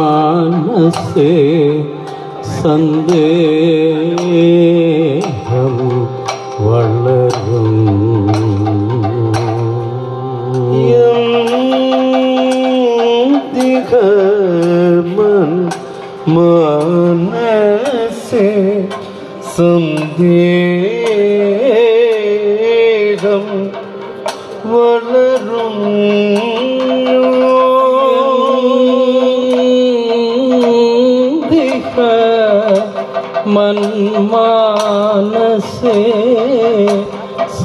മനസേ സന്ദേഹം വളരുന്നു എന്തിക മനസേ സന്ദേഹം വളരുന്നു മനസേ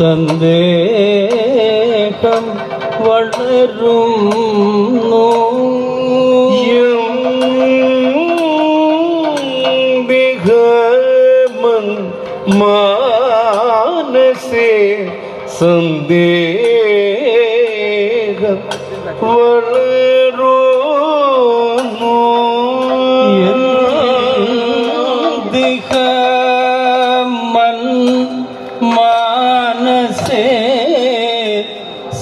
സന്ദേഹം വളരും മനസേ സന്ദേഹം വളരുന്നു മനസേ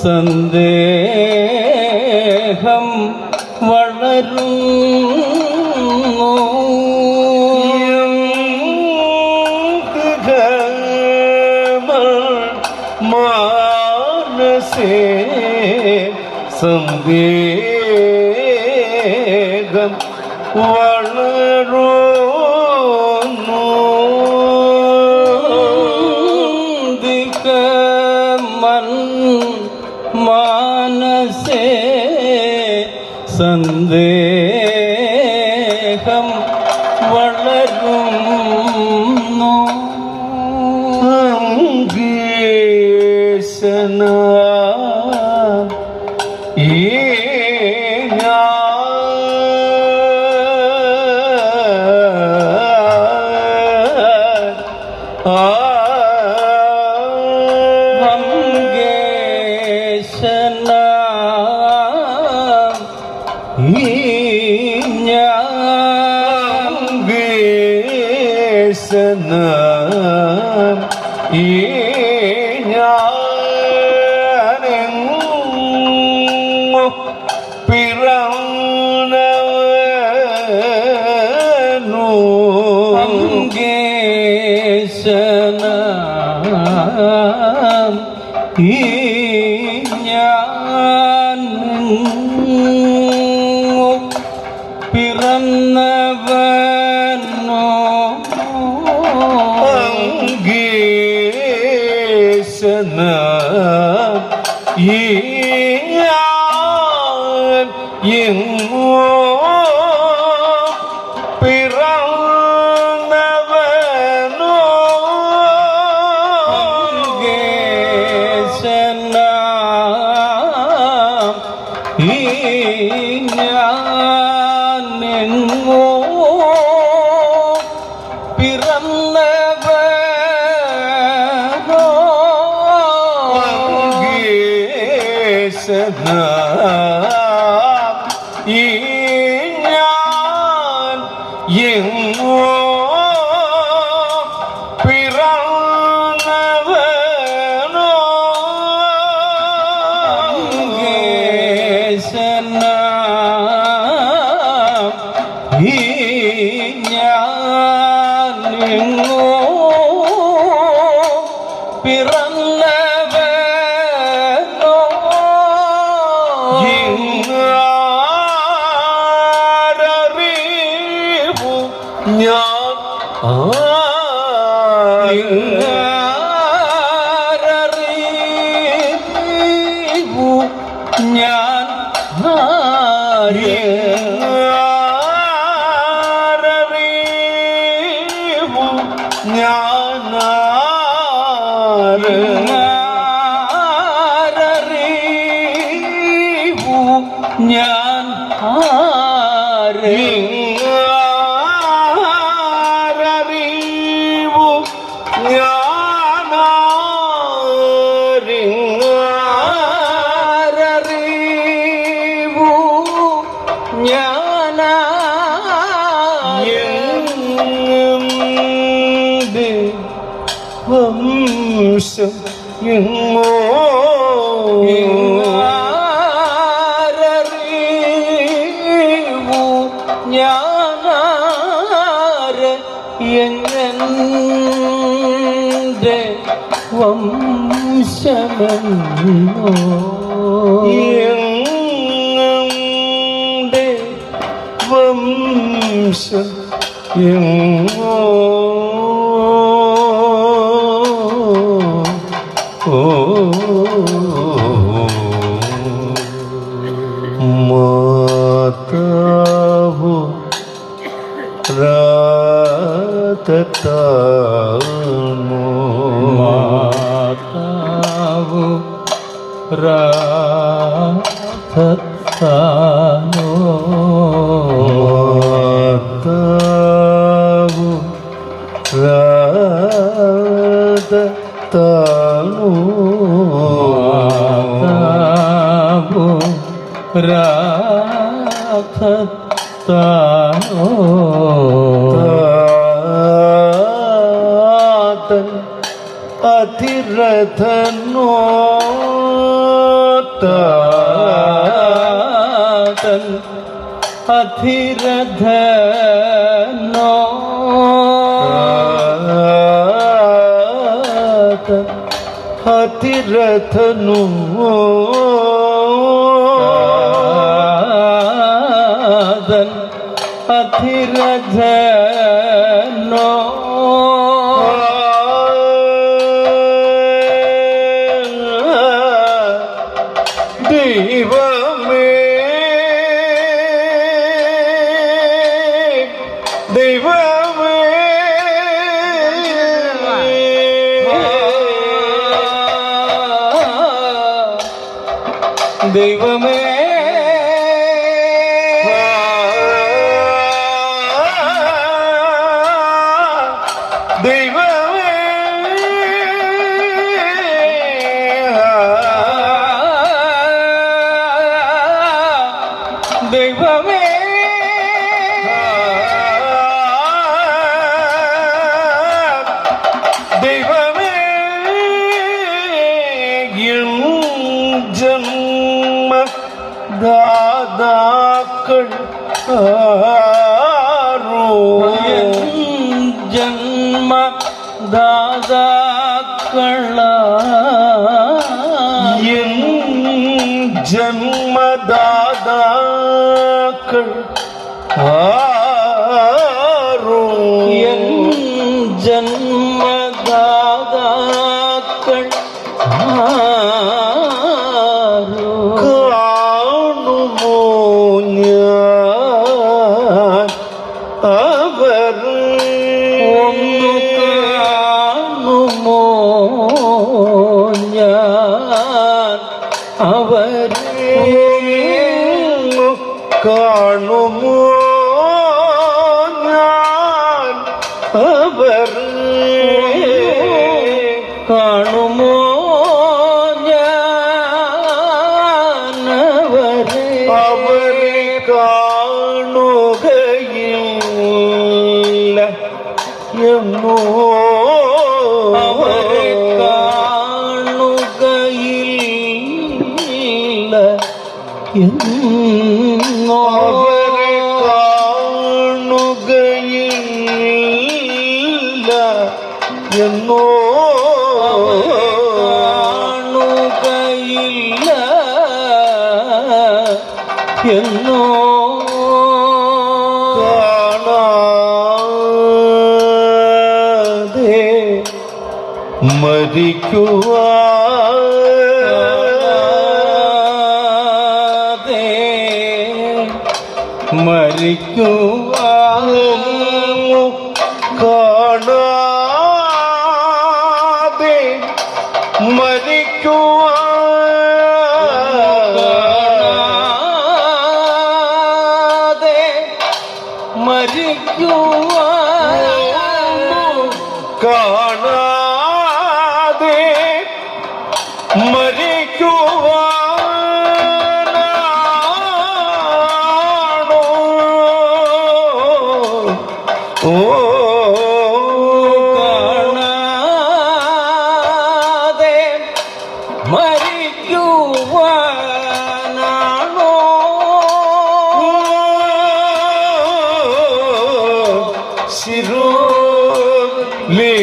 സന്ദേഹം വളരുന്നു മനസേ സന്ദേഹം വളരുന്നു മനസേ സന്ദേഹം വളരുന്നു മനസേ സന്ദേഹം വളരുന്നു പിറന്നവനോ അംഗേശന എങ്ങോ പിറന്നവനോ അംഗേശന ഞാനെങ്ങോ പിറന്നവനോ അംഗേശന ഞാൻ എങ്ങോ പിറന്നവനോ അംഗേശന ഞാനെങ്ങോ പിറന്നവനോ ഇങ്ങാരറിവു ഞാൻ ഇങ്ങാരറിവു ഞാൻ ഞാൻ ആരറിവു വംശം എങ്ങോ അറിവു ഞാനാര എങ്ങനെ വംശമെന്നോ എങ്ങടെ വംശം എങ്ങോ മാതാവോ രാതത്താനോ മാതാവു രാതത്താനോ മാതാവോ രാതത്താനോ മാതാവു രാതത്താനോ താതൻ അതിരഥനോ താതൻ അധിരഥനോ താതൻ അതിരഥനോ താതൻ അധിരഥനോ ദൈവമേ ദൈവമേ ദൈവമേ ദൈവമേ ദൈവമേ ദൈവമേ ജന്മദാതാക്കൾ ആരോ ജന്മദാതാക്കൾ ആരോ ജന്മദാതാക്കൾ ആരോ കാണുമോ ഞാൻ അവർ ഒന്നു കാണുമോ ഞാൻ അവരെ കാണുമോ ഞാൻ അവർ കാണുമോ ഞാനവരെ അവരെ കാണുകയില്ല എന്നോ അവരെ കാണുകയില്ല എന്നോ അവരെ കാണുകയില്ല എന്നോ കാണുകയില്ല എന്നോ കാണാതെ മരിക്കുവാതെ മരിക്കുവാൻ കാണാതെ കാണാതെ മരിക്കുവാൻ കാണാതെ മരിക്കുവാനാണോ ഓ കാണാതെ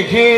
സ്നേഹി